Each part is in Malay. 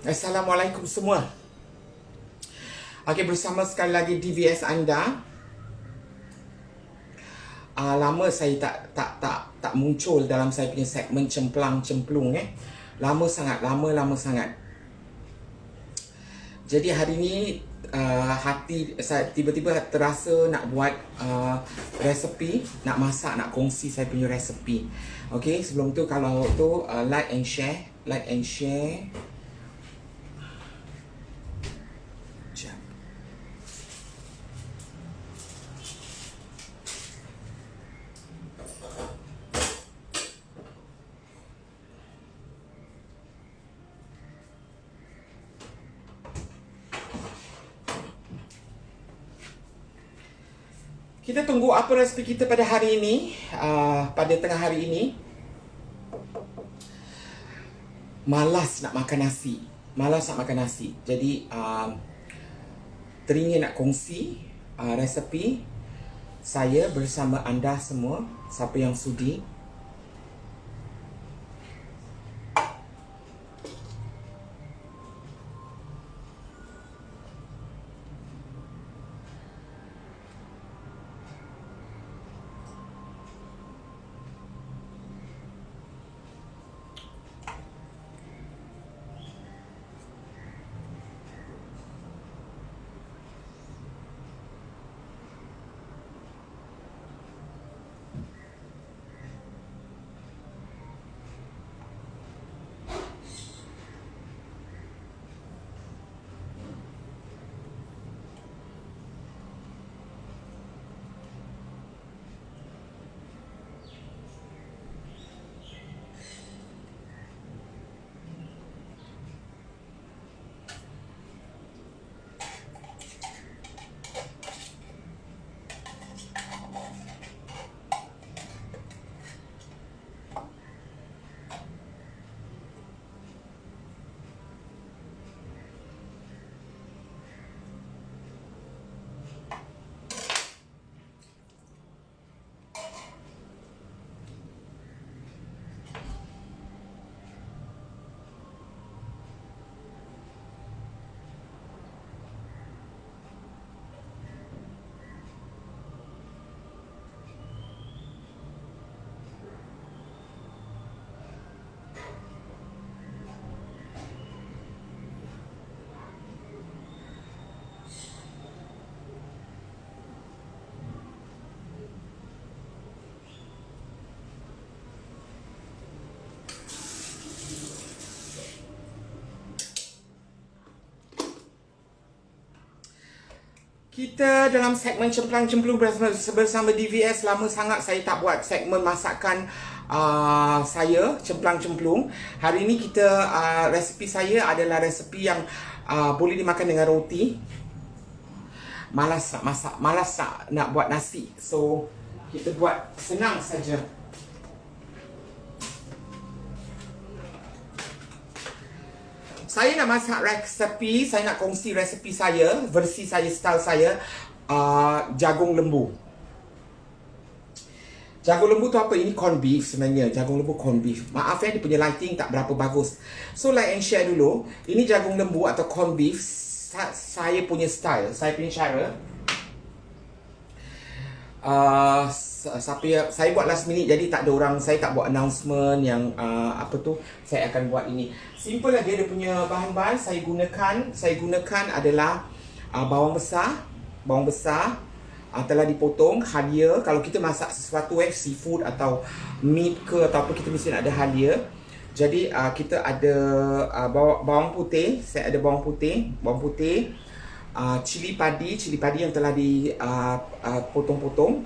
Assalamualaikum semua. Okey, bersama sekali lagi DVS anda. Lama saya tak muncul dalam saya punya segmen cemplang cemplung Lama sangat. Jadi hari ni hati saya tiba-tiba terasa nak buat resepi, nak masak, nak kongsi saya punya resepi. Okey, sebelum tu kalau tu like and share. Kita tunggu apa resepi kita pada hari ini, pada tengah hari ini. Malas nak makan nasi. Jadi teringin nak kongsi resepi saya bersama anda semua, siapa yang sudi. Kita dalam segmen cemplang cemplung bersama DVS. Lama sangat saya tak buat segmen masakan saya cemplang cemplung. Hari ini kita resepi saya adalah resepi yang boleh dimakan dengan roti. Malas nak masak, malas nak buat nasi. So kita buat senang saja. Saya nak masak resepi, saya nak kongsi resepi saya, versi saya, style saya, jagung lembu. Jagung lembu tu apa? Ini corn beef sebenarnya, jagung lembu corn beef. Maaf dia punya lighting tak berapa bagus. So like and share dulu. Ini jagung lembu atau corn beef, saya punya style, saya punya cara. Saya buat last minute, jadi tak ada orang, saya tak buat announcement yang saya akan buat ini. Simple lah dia punya bahan-bahan. Saya gunakan adalah bawang besar telah dipotong halia. Kalau kita masak sesuatu seafood atau meat ke atau apa, kita mesti ada halia. Jadi kita ada bawang putih. Saya ada bawang putih, cili padi yang telah dipotong-potong.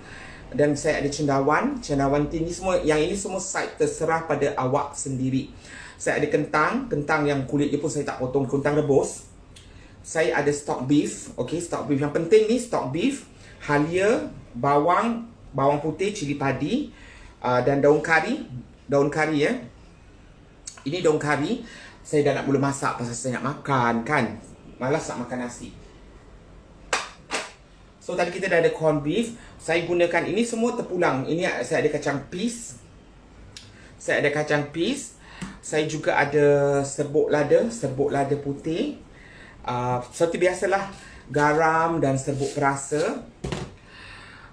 Dan saya ada cendawan ini semua. Yang ini semua side terserah pada awak sendiri. Saya ada kentang yang kulit dia pun saya tak potong, kentang rebus. Saya ada stock beef, stock beef. Yang penting ni stock beef, halia, bawang putih, cili padi, dan daun kari ya. Ini daun kari. Saya dah nak mula masak pasal saya nak makan kan. Malas nak makan nasi. So tadi kita dah ada corn beef. Saya gunakan ini semua terpulang. Ini saya ada kacang peas. Saya juga ada serbuk lada putih. Seperti biasalah, garam dan serbuk perasa.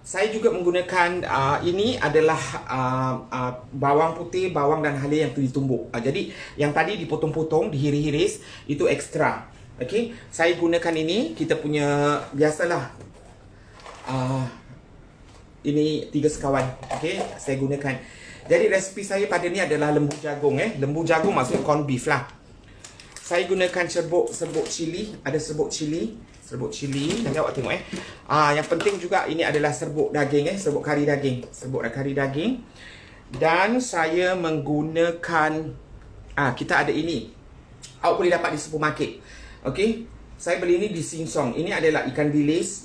Saya juga menggunakan ini adalah bawang putih, bawang dan halia yang ditumbuk. Jadi yang tadi dipotong-potong, dihiris-hiris, itu ekstra. Okey, saya gunakan ini, kita punya biasalah. Ini 3 sekawan. Okey, saya gunakan. Jadi resipi saya pada ni adalah lembu jagung. Lembu jagung maksudnya corn beef lah. Saya gunakan serbuk cili. Ada serbuk cili. Nanti awak tengok yang penting juga ini adalah serbuk daging serbuk kari daging. Dan saya menggunakan kita ada ini. Awak boleh dapat di supermarket. Okey. Saya beli ini di Sheng Siong. Ini adalah ikan bilis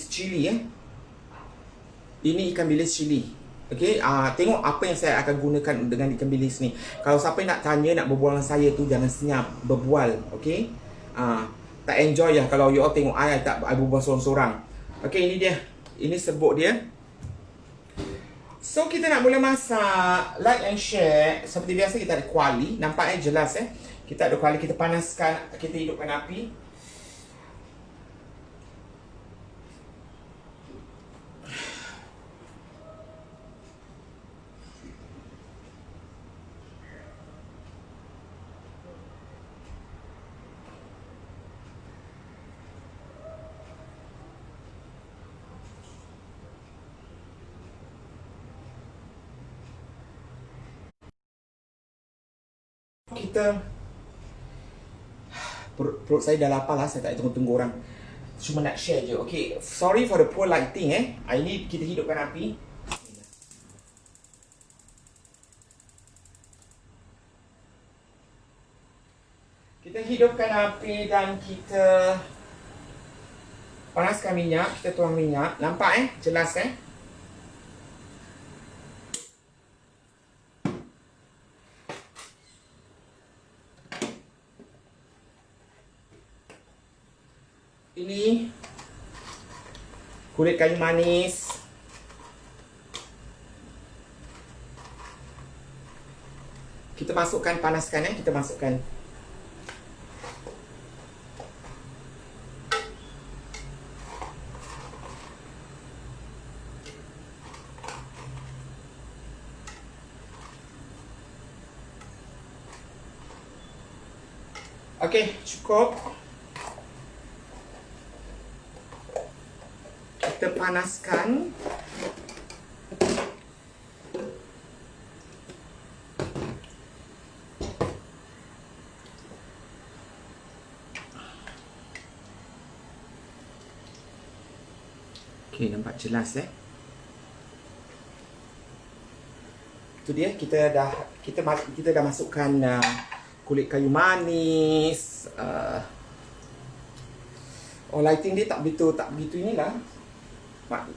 cili Ini ikan bilis cili. Okey, tengok apa yang saya akan gunakan dengan ikan bilis ni. Kalau siapa nak tanya, nak berbual dengan saya tu, jangan senyap berbual. Okey, tak enjoy lah kalau you all tengok I tak berbual sorang-sorang. Okey, ini dia. Ini serbuk dia. So, kita nak mula masak. Like and share. Seperti biasa kita ada kuali. Nampak jelas kita ada kuali. Kita panaskan, kita hidupkan api. Perut saya dah lapar lah. Saya tak tunggu-tunggu orang. Cuma nak share je. Okay, sorry for the poor lighting Ini kita hidupkan api. Kita hidupkan api dan kita panaskan minyak. Kita tuang minyak. Nampak jelas Ini kulit kayu manis. Kita masukkan, panaskan kita masukkan. Okey, cukup. Kita panaskan. Okey, nampak jelas Itu dia, kita dah masukkan kulit kayu manis. Lighting dia tak begitu inilah.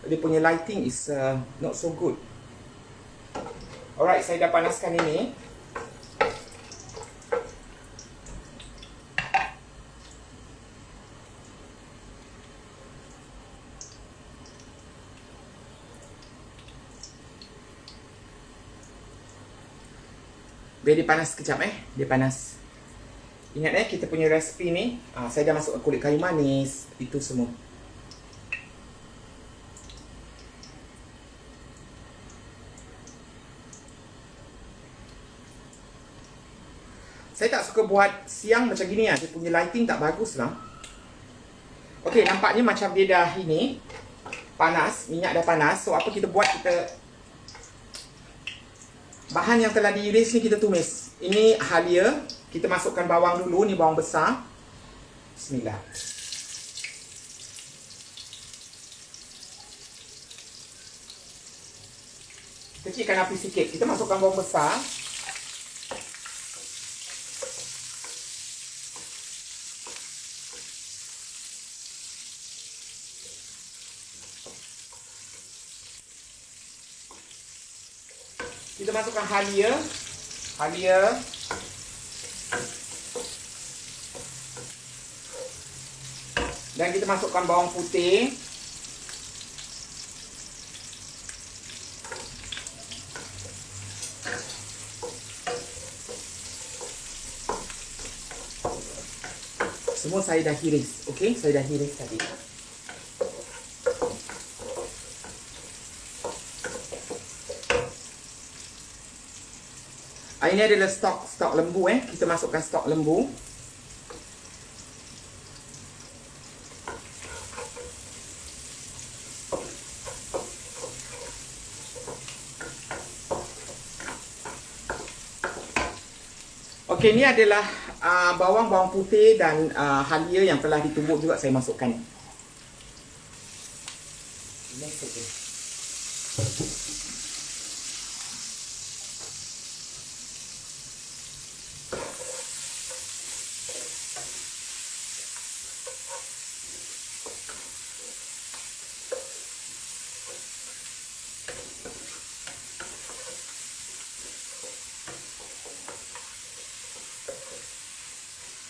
Dia punya lighting is not so good. Alright, saya dah panaskan ini. Biar dia panas sekejap Dia panas. Ingat kita punya resipi ni, saya dah masuk kulit kayu manis, itu semua. Saya tak suka buat siang macam gini dia punya lighting tak bagus lah. Okey, nampaknya macam dia dah ini panas, minyak dah panas. So apa kita buat, bahan yang telah diiris ni kita tumis. Ini halia, kita masukkan bawang dulu, ni bawang besar. Bismillah. Kecilkan api sikit. Kita masukkan bawang besar. Kita masukkan halia. Dan kita masukkan bawang putih. Semua saya dah hiris. Okey, saya dah hiris tadi. Ini adalah stok lembu Kita masukkan stok lembu. Okey, ini adalah bawang putih dan halia yang telah ditumbuk juga saya masukkan.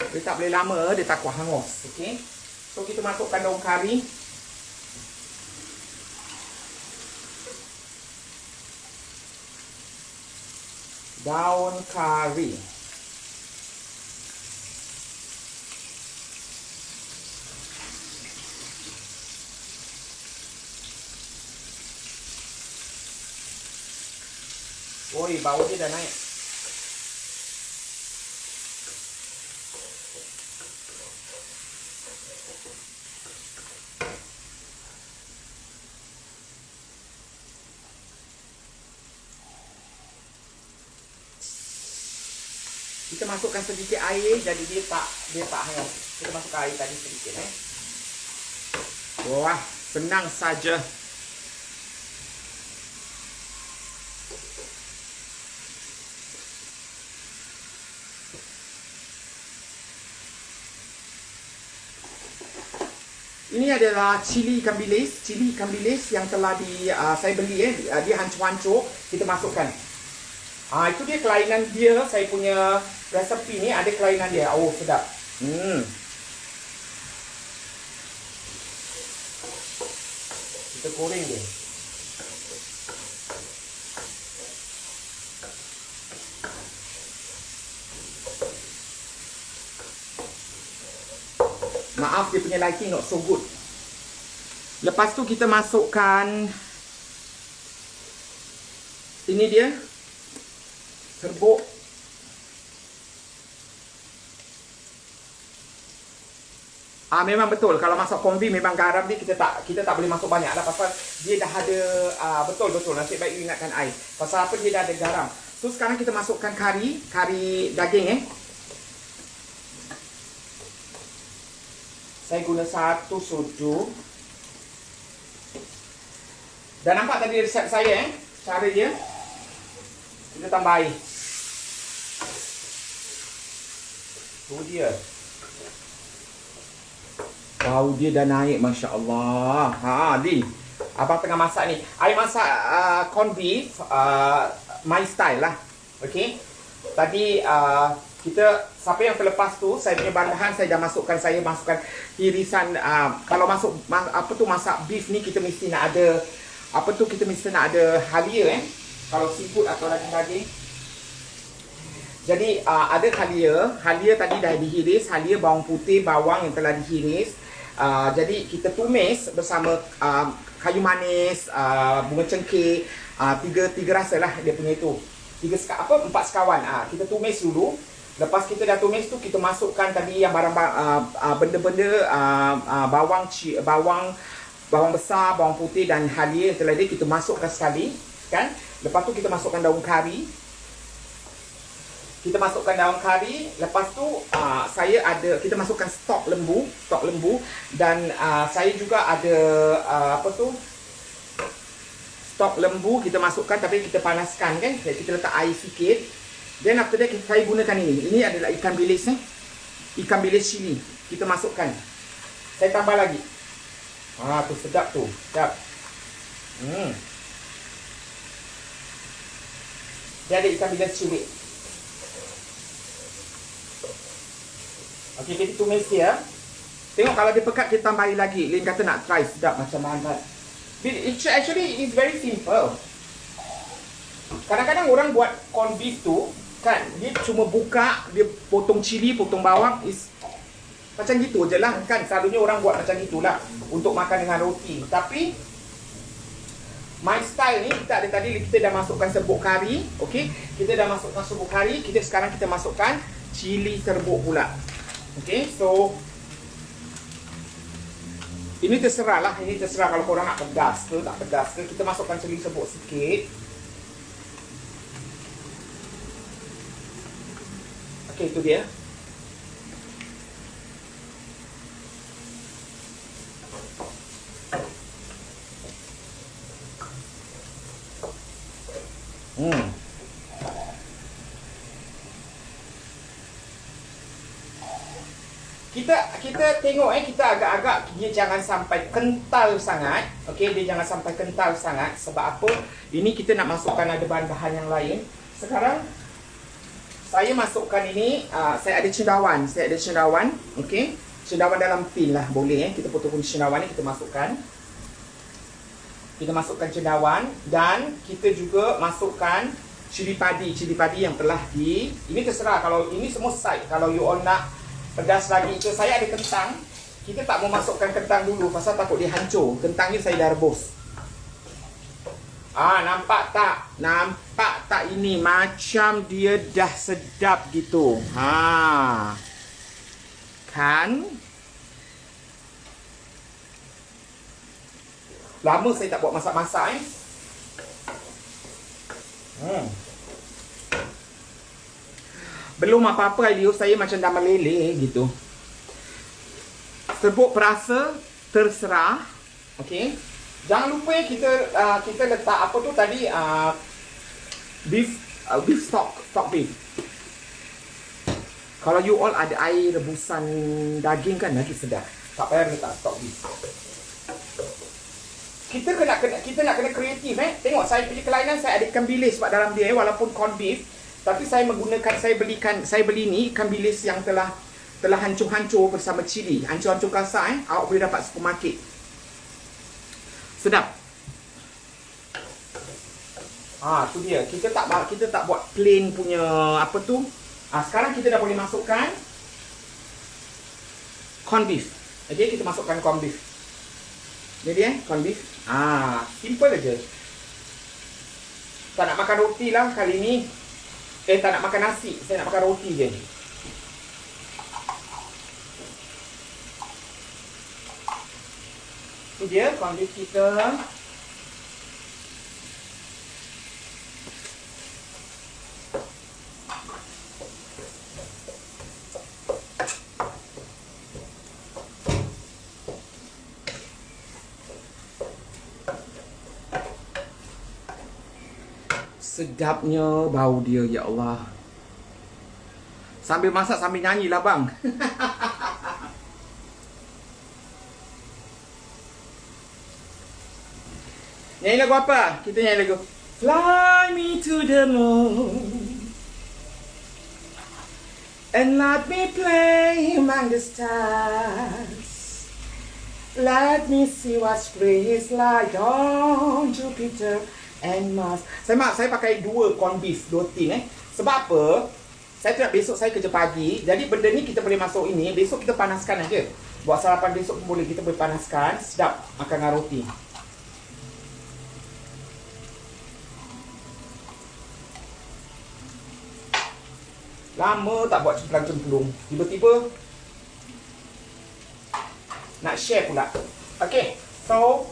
Dia tak boleh lama, dia takut hangus. Okey. So kita masukkan daun kari. Daun kari. Oi, bau dia dah naik. Kita masukkan sedikit air, jadi dia tak hangat. Kita masukkan air tadi sedikit Wah, senang saja. Ini adalah cili ikan bilis yang telah saya beli dia hancur-hancur, kita masukkan. Itu dia kelainan dia, saya punya resepi ni ada kelainan dia. Oh, sedap. Kita goreng dia. Maaf, dia punya lighting not so good. Lepas tu kita masukkan ini dia serbuk. Memang betul kalau masak kombi memang garam dia kita tak boleh masuk banyak lah, pasal dia dah ada betul nasib baik you ingatkan air. Pasal apa, dia dah ada garam. So sekarang kita masukkan kari daging Saya guna 1 sudu. Dah nampak tadi resep saya cara dia. Kita tambah air. Tu dia. Bau dia dah naik, Masya Allah. Di abang tengah masak ni. I masak corn beef my style lah. Okay. Tadi kita siapa yang terlepas tu, saya punya bahan saya dah masukkan. Saya masukkan irisan. Kalau masak beef ni kita mesti nak ada kita mesti nak ada halia kalau seafood atau daging-daging. Jadi ada halia tadi dah dihiris, halia, bawang putih, bawang yang telah dihiris. Jadi kita tumis bersama kayu manis, bunga cengkeh, tiga rasa lah dia punya itu. 4 sekawan. Kita tumis dulu. Lepas kita dah tumis tu, kita masukkan tadi yang benda-benda bawang besar, bawang putih dan halia yang telah kita masukkan sekali, kan? Lepas tu kita masukkan daun kari. Lepas tu kita masukkan stok lembu dan saya juga ada stok lembu kita masukkan, tapi kita panaskan kan. Kita letak air sikit. Then after that saya gunakan ini. Ini adalah ikan bilis ikan bilis cili. Kita masukkan. Saya tambah lagi. Tu sedap tu. Sedap. Dia ada ikan bilis cili. Okey, kita tumis dia. Tengok kalau dia pekat, kita tambahin lagi. Lin kata nak try sedap macam mana. Actually it's very simple. Kadang-kadang orang buat corn beef tu kan, dia cuma buka, dia potong cili, potong bawang, Macam gitu je lah kan. Selalunya orang buat macam gitulah untuk makan dengan roti. Tapi my style ni kita ada tadi kita dah masukkan serbuk kari. Okey, kita dah masukkan serbuk kari. Sekarang kita masukkan cili serbuk pula. Okey, so ini terserah lah. Ini terserah kalau korang nak pedas ke tak pedas ke. Kita masukkan cili serbuk sikit. Okey, itu dia. Kita tengok kita agak-agak dia jangan sampai kental sangat. Okey, dia jangan sampai kental sangat. Sebab apa? Ini kita nak masukkan ada bahan-bahan yang lain. Sekarang saya masukkan ini, saya ada cendawan. Okey, cendawan dalam tin lah boleh kita potong cendawan ni kita masukkan. Kita masukkan cendawan dan kita juga masukkan cili padi yang telah ini terserah kalau ini semua side. Kalau you all nak pedas lagi itu saya ada kentang. Kita tak mau masukkan kentang dulu pasal takut dia hancur. Kentang ni saya dah rebus. Nampak tak? Nampak tak ini macam dia dah sedap gitu. Kan? Lama saya tak buat masak-masak Belum apa-apa Elio, saya macam dah meleleh gitu. Serbuk perasa terserah. Okey. Jangan lupa kita letak apa tu tadi beef stock beef. Kalau you all ada air rebusan daging kan lagi sedap. Tak payah letak stock beef. Kita nak kena kreatif Tengok saya punya kelainan, saya ada ikan bilis sebab dalam dia walaupun corned beef, tapi saya beli ni ikan bilis yang telah hancur-hancur bersama cili. Hancur-hancur kasar awak boleh dapat supermarket. Sedap. Tu dia. Kita tak buat plain punya apa tu. Sekarang kita dah boleh masukkan corned beef. Okey, kita masukkan corned beef. Jadi corned beef. Simple aja. Tak nak makan roti lah kali ni. Tak nak makan nasi. Saya nak makan roti je. Ini dia corned beef kita. Sedapnya bau dia, ya Allah. Sambil masak sambil nyanyi lah bang. Nyanyi lagu apa? Kita nyanyi lagu Fly me to the moon and let me play among the stars. Let me see what spring is like on Jupiter and Mars. Saya pakai 2 corned beef, 2 tin Sebab apa? Saya tu nak besok saya kerja pagi. Jadi benda ni kita boleh masuk ini. Besok kita panaskan aja. Buat sarapan besok pun boleh. Kita boleh panaskan. Sedap makan dengan roti. Lama tak buat cemplung-cemplung. Tiba-tiba nak share pula. Okay, so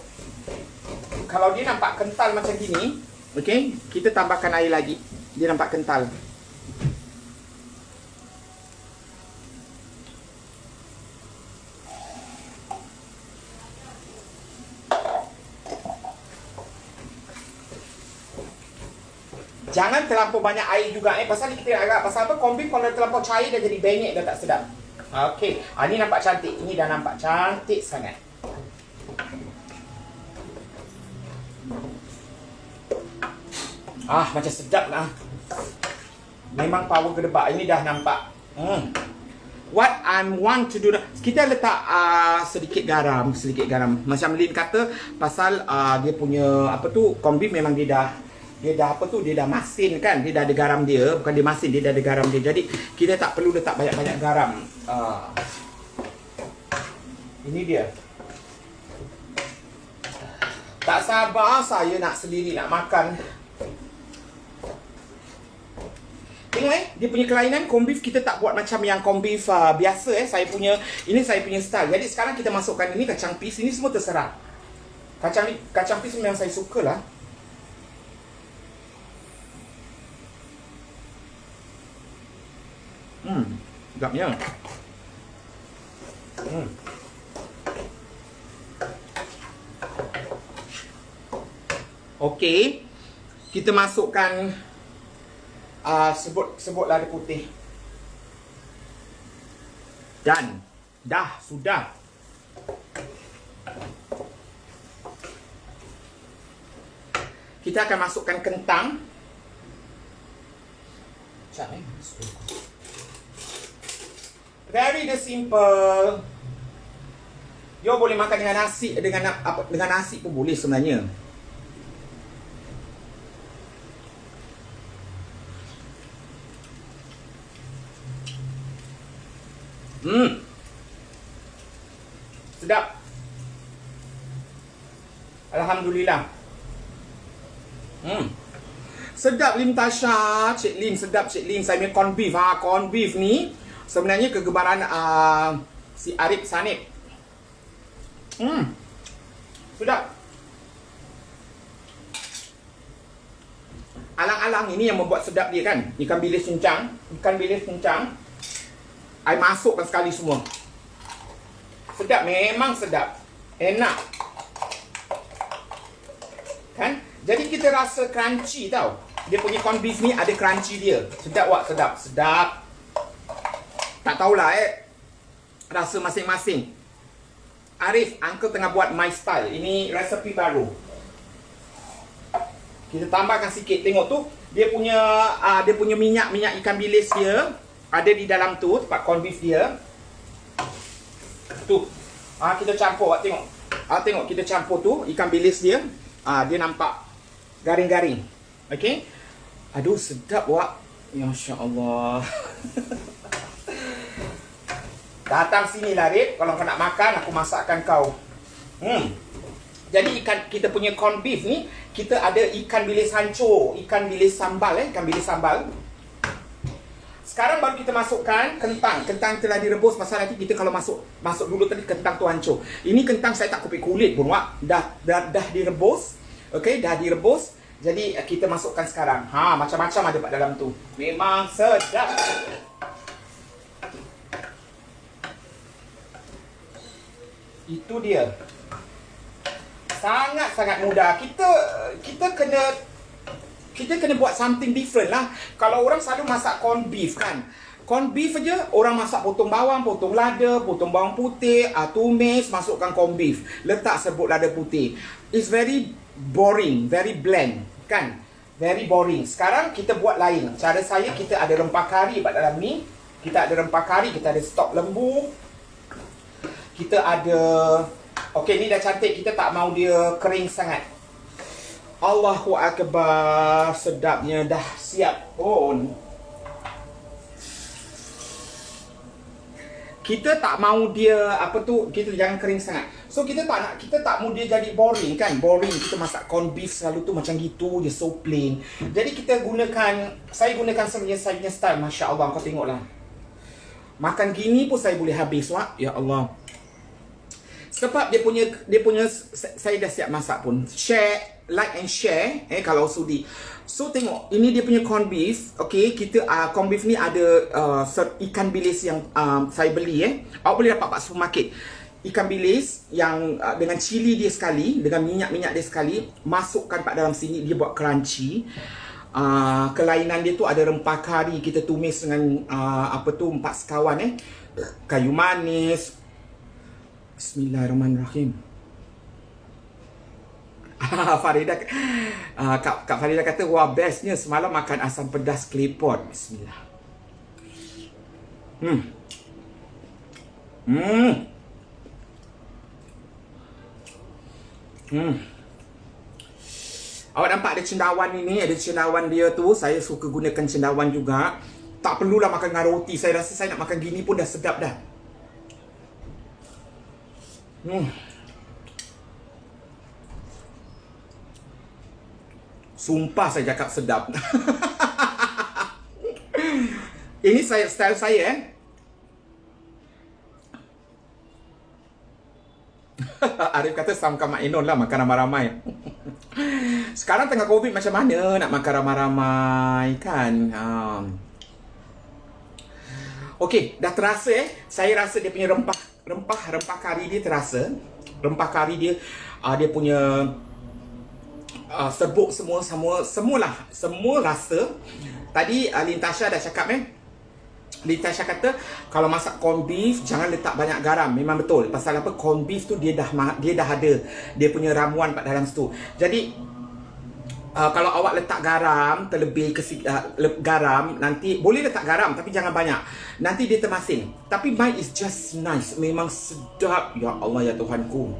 kalau dia nampak kental macam gini, okay, kita tambahkan air lagi. Dia nampak kental. Jangan terlampau banyak air juga pasal kita agak pasal apa, corned beef kalau terlampau cair dah jadi benyek, dah tak sedap. Okey, ini nampak cantik. Ini dah nampak cantik sangat. Macam sedap lah. Memang power gedebak. Ini dah nampak. What I want to do, kita letak sedikit garam. Macam Lin kata, pasal dia punya apa tu, corned beef memang dia dah apa tu, dia dah masin kan, dia dah ada garam dia, bukan dia masin, dia dah ada garam dia. Jadi kita tak perlu letak banyak-banyak garam. Ini dia. Tak sabar saya nak sendiri nak makan. Tengok dia punya kelainan corned beef kita tak buat macam yang corned beef biasa saya punya, ini saya punya style. Jadi sekarang kita masukkan ini kacang peas, ini semua terserah. Kacang peas memang saya sukalah. Sedapnya. Okey. Kita masukkan sebut lada putih. Dan sudah. Kita akan masukkan kentang. Very simple. You boleh makan dengan nasi, dengan nasi pun boleh sebenarnya. Sedap. Alhamdulillah. Sedap Lim Tasha, Cik Lim, sedap Cik Lim. Saya punya corned beef. Corned beef ni sebenarnya kegemaran si Arif Sanib. Sedap. Alang-alang ini yang membuat sedap dia kan. Ikan bilis cincang. I masukkan sekali semua. Sedap, memang sedap. Enak. Kan? Jadi kita rasa crunchy tau. Dia punya corned beef ni ada crunchy dia. Sedap wak, sedap. Sedap. Tak tahulah rasa masing-masing. Arif, uncle tengah buat my style. Ini resepi baru. Kita tambahkan sikit. Tengok tu, dia punya minyak ikan bilis dia ada di dalam tu, tempat corned beef dia. Tu. Kita campur, tengok. Tengok kita campur tu ikan bilis dia. Dia nampak garing-garing. Okey. Aduh, sedap wak. Ya Masya-Allah. Datang sini lah, Rip. Kalau kau nak makan, aku masakkan kau. Jadi kita punya corned beef ni, kita ada ikan bilis hancur, ikan bilis sambal ikan bilis sambal. Sekarang baru kita masukkan kentang. Kentang telah direbus. Pasal nanti kita kalau masuk dulu tadi kentang tu hancur. Ini kentang saya tak kupik kulit pun wak. Dah direbus. Okey, dah direbus. Jadi kita masukkan sekarang. Macam-macam ada kat dalam tu. Memang sedap. Itu dia. Sangat-sangat mudah. Kita kena buat something different lah. Kalau orang selalu masak corned beef kan, corned beef aja orang masak potong bawang, potong lada, potong bawang putih, tumis, masukkan corned beef, letak serbuk lada putih. It's very boring, very bland kan, very boring. Sekarang kita buat lain. Cara saya, kita ada rempah kari kat dalam ni. Kita ada rempah kari, kita ada stok lembu, kita ada. Okey, ni dah cantik. Kita tak mau dia kering sangat. Allahu Akbar. Sedapnya dah siap pun. Kita tak mau dia kita jangan kering sangat. So kita tak mau dia jadi boring kan. Boring kita masak corned beef selalu tu macam gitu je, so plain. Jadi saya gunakan sebenarnya saya punya style. Masya-Allah, kau tengoklah. Makan gini pun saya boleh habis wak. Ya Allah. Sebab dia punya saya dah siap masak pun. Share, like and share kalau sudi. So tengok, ini dia punya corned beef. Okey, kita corned beef ni ada ikan bilis yang saya beli Awak boleh dapat kat supermarket. Ikan bilis yang dengan cili dia sekali, dengan minyak dia sekali, masukkan kat dalam sini, dia buat crunchy. Kelainan dia tu ada rempah kari, kita tumis dengan 4 sekawan kayu manis. Bismillahirrahmanirrahim. Farida, Kak Farida kata, wah bestnya semalam makan asam pedas claypot. Bismillah. Awak nampak ada cendawan ini, ada cendawan dia tu. Saya suka gunakan cendawan juga. Tak perlulah makan dengan roti. Saya rasa saya nak makan gini pun dah sedap dah. Hmm. Sumpah saya cakap sedap. Ini style saya Arif kata samkan Mak Inon lah makan ramai-ramai. Sekarang tengah COVID macam mana nak makan ramai-ramai kan? Okey, dah terasa Saya rasa dia punya rempah kari dia terasa. Rempah kari dia dia punya serbuk semua rasa. Tadi Lintasha dah cakap Lintasha kata kalau masak corn beef jangan letak banyak garam. Memang betul. Pasal apa? Corn beef tu dia dah ada dia punya ramuan kat dalam situ. Jadi kalau awak letak garam terlebih garam, nanti boleh letak garam tapi jangan banyak. Nanti dia termasin. Tapi mine is just nice. Memang sedap. Ya Allah ya Tuhanku.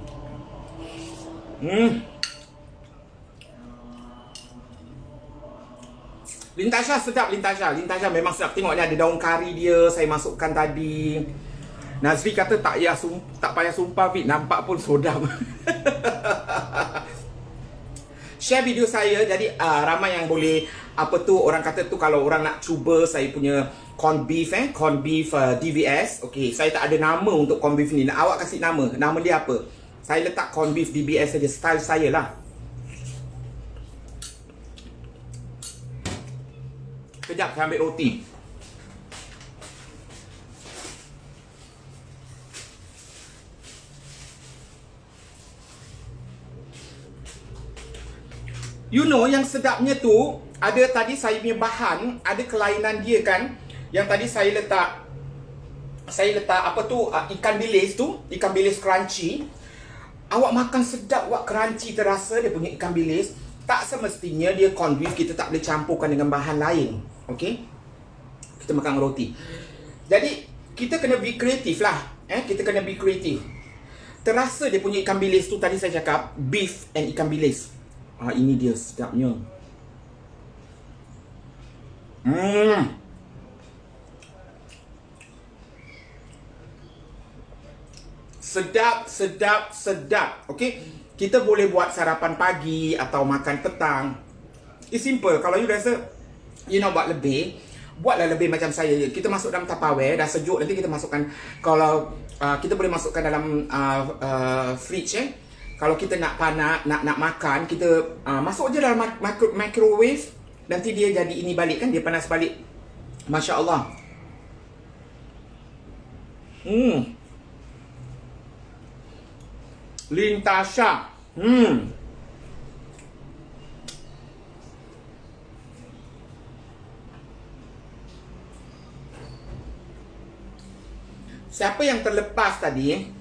Lintasha sedap. Lintasha memang sedap. Tengok ni ada daun kari dia saya masukkan tadi. Nazri kata tak payah sumpah Fit, nampak pun sedap. Share video saya. Jadi ramai yang boleh orang kata tu kalau orang nak cuba saya punya corn beef DVS. Okey, saya tak ada nama untuk corn beef ni. Awak kasih nama dia apa? Saya letak corn beef DVS saja, style saya lah. Kejap saya ambil roti. You know yang sedapnya tu ada tadi saya punya bahan, ada kelainan dia kan. Yang tadi saya letak apa tu ikan bilis crunchy. Awak makan sedap, awak crunchy terasa dia punya ikan bilis. Tak semestinya dia corn beef kita tak boleh campurkan dengan bahan lain. Okey? Kita makan roti. Jadi kita kena be kreatif lah. Kita kena be kreatif. Terasa dia punya ikan bilis tu tadi saya cakap beef and ikan bilis. Ini dia sedapnya. Sedap. Okey? Kita boleh buat sarapan pagi atau makan petang. It's simple. Kalau you rasa you nak buat lebih, buatlah lebih macam saya. Kita masuk dalam Tupperware, dah sejuk, nanti kita masukkan. Kalau kita boleh masukkan dalam fridge Kalau kita nak panas, nak makan, kita masuk je dalam microwave. Nanti dia jadi ini balik kan, dia panas balik. Masya Allah. Lintasha. Siapa yang terlepas tadi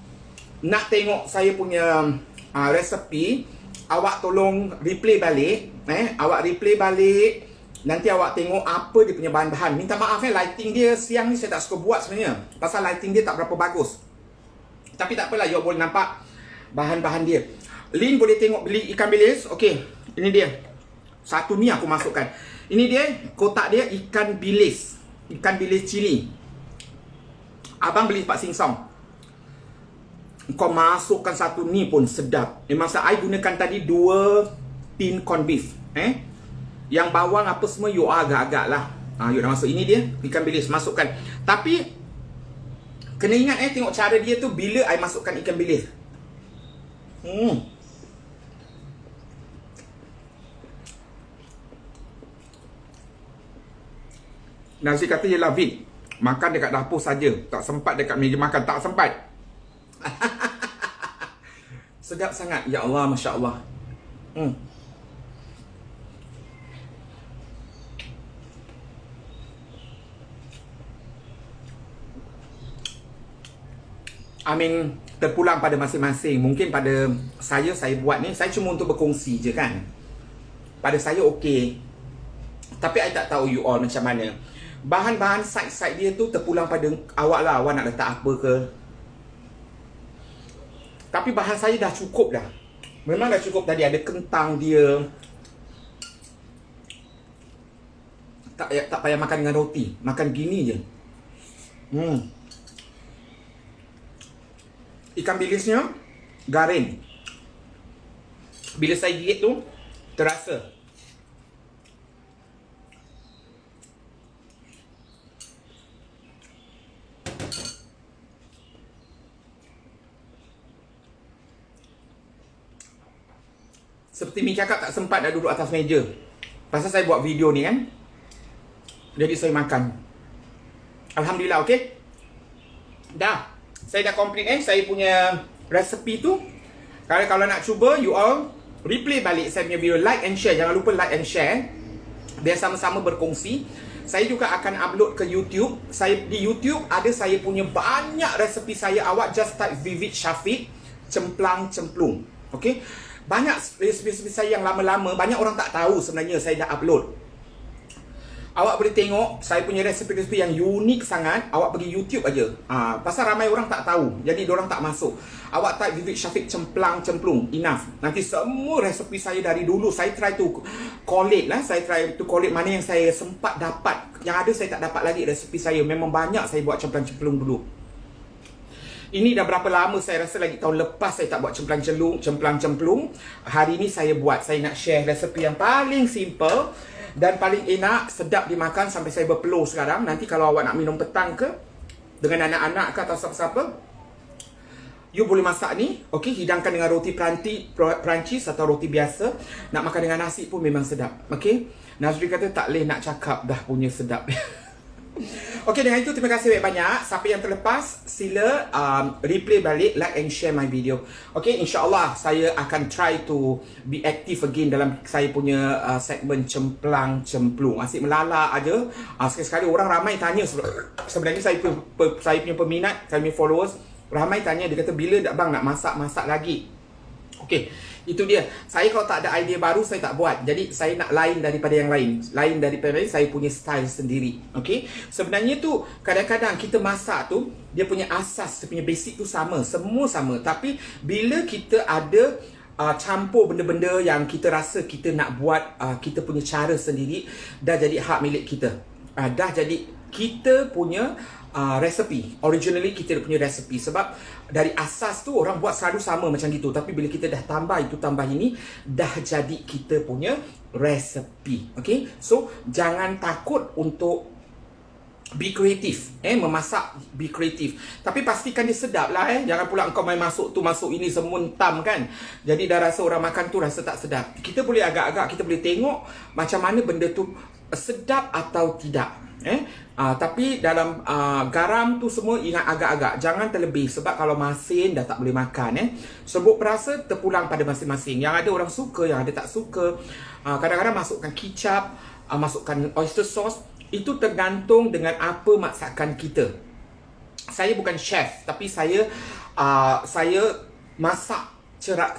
nak tengok saya punya resepi, awak tolong replay balik. Awak replay balik. Nanti awak tengok apa dia punya bahan-bahan. Minta maaf lighting dia siang ni saya tak suka buat sebenarnya. Pasal lighting dia tak berapa bagus. Tapi tak apalah, you boleh nampak bahan-bahan dia. Lin boleh tengok beli ikan bilis. Okey, ini dia. Satu ni aku masukkan. Ini dia, kotak dia ikan bilis. Ikan bilis cili. Abang beli Pak Sing Song. Kau masukkan satu ni pun sedap. Memang saya gunakan tadi 2 tin corn beef. Yang bawang apa semua you agak-agak lah. You dah masuk. Ini dia, ikan bilis. Masukkan. Tapi kena ingat tengok cara dia tu bila I masukkan ikan bilis. Nasi kata je lah Vin, makan dekat dapur saja, tak sempat dekat meja makan, tak sempat. Sedap sangat. Ya Allah, Masya Allah. Terpulang pada masing-masing. Mungkin pada saya buat ni, saya cuma untuk berkongsi je kan. Pada saya okey. Tapi I tak tahu you all macam mana. Bahan-bahan side-side dia tu terpulang pada awak lah. Awak nak letak apa ke. Tapi bahan saya dah cukup dah. Memang dah cukup tadi. Ada kentang dia. Tak payah makan dengan roti. Makan gini je. Ikan bilisnya garing. Bila saya gigit tu terasa. Seperti Mi cakap, tak sempat dah duduk atas meja. Pasal saya buat video ni kan. Jadi saya makan. Alhamdulillah, okey. Dah. Saya dah complete saya punya resepi tu. Kalau nak cuba, you all replay balik saya punya video. Like and share. Jangan lupa like and share. Biar sama-sama berkongsi. Saya juga akan upload ke YouTube. Di YouTube ada saya punya banyak resepi saya. Awak just type Vivid Syafiq Cemplang Cemplung. Okey. Banyak resepi saya yang lama-lama, banyak orang tak tahu sebenarnya saya dah upload. Awak boleh tengok saya punya resepi-resepi yang unik sangat. Awak pergi YouTube aja. Pasal ramai orang tak tahu, jadi diorang tak masuk. Awak type Vivid Syafiq Cemplang Cemplung, enough. Nanti semua resepi saya dari dulu, saya try to collate lah. Saya try to collate mana yang saya sempat dapat. Yang ada saya tak dapat lagi resepi saya. Memang banyak saya buat cemplang cemplung dulu. Ini dah berapa lama, saya rasa lagi tahun lepas saya tak buat cemplang cemplung. Hari ni saya buat. Saya nak share resepi yang paling simple dan paling enak, sedap dimakan sampai saya berpeluh sekarang. Nanti kalau awak nak minum petang ke, dengan anak-anak ke atau siapa-siapa, you boleh masak ni. Okey, hidangkan dengan roti Perancis atau roti biasa. Nak makan dengan nasi pun memang sedap. Okey, Nazri kata tak boleh nak cakap dah punya sedap. Okey, dengan itu terima kasih banyak-banyak. Siapa yang terlepas, sila replay balik, like and share my video. Okey, insyaAllah saya akan try to be active again dalam saya punya segmen cemplang cemplung. Asyik melala aja. Sekali-sekali orang ramai tanya, sebenarnya saya punya peminat, saya punya followers ramai tanya, dia kata bila bang nak masak lagi. Okey, itu dia. Saya kalau tak ada idea baru, saya tak buat. Jadi saya nak lain daripada yang lain. Lain daripada lain, saya punya style sendiri. Okey. Sebenarnya tu kadang-kadang kita masak tu, dia punya asas, dia punya basic tu sama, semua sama. Tapi bila kita ada campur benda-benda yang kita rasa kita nak buat kita punya cara sendiri, dah jadi hak milik kita. Dah jadi kita punya resepi. Originally kita punya resepi. Sebab dari asas tu orang buat selalu sama macam gitu. Tapi bila kita dah tambah itu, tambah ini, dah jadi kita punya resepi. Okay. So jangan takut untuk be kreatif. Memasak, be kreatif. Tapi pastikan dia sedap lah. Jangan pula engkau main masuk tu, masuk ini, semua entam kan. Jadi dah rasa orang makan tu rasa tak sedap. Kita boleh agak-agak, kita boleh tengok macam mana benda tu sedap atau tidak. Tapi dalam garam tu semua ingat agak-agak, jangan terlebih. Sebab kalau masin dah tak boleh makan. Sebut perasa terpulang pada masing-masing. Yang ada orang suka, yang ada tak suka. Kadang-kadang masukkan kicap, masukkan oyster sauce. Itu tergantung dengan apa masakan kita. Saya bukan chef, tapi saya masak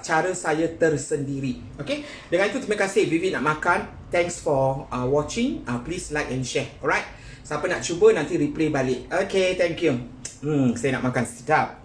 cara saya tersendiri. Okay. Dengan itu terima kasih. Vivi nak makan. Thanks for watching. Please like and share. Alright. Siapa nak cuba nanti replay balik. Okay, thank you. Saya nak makan sedap.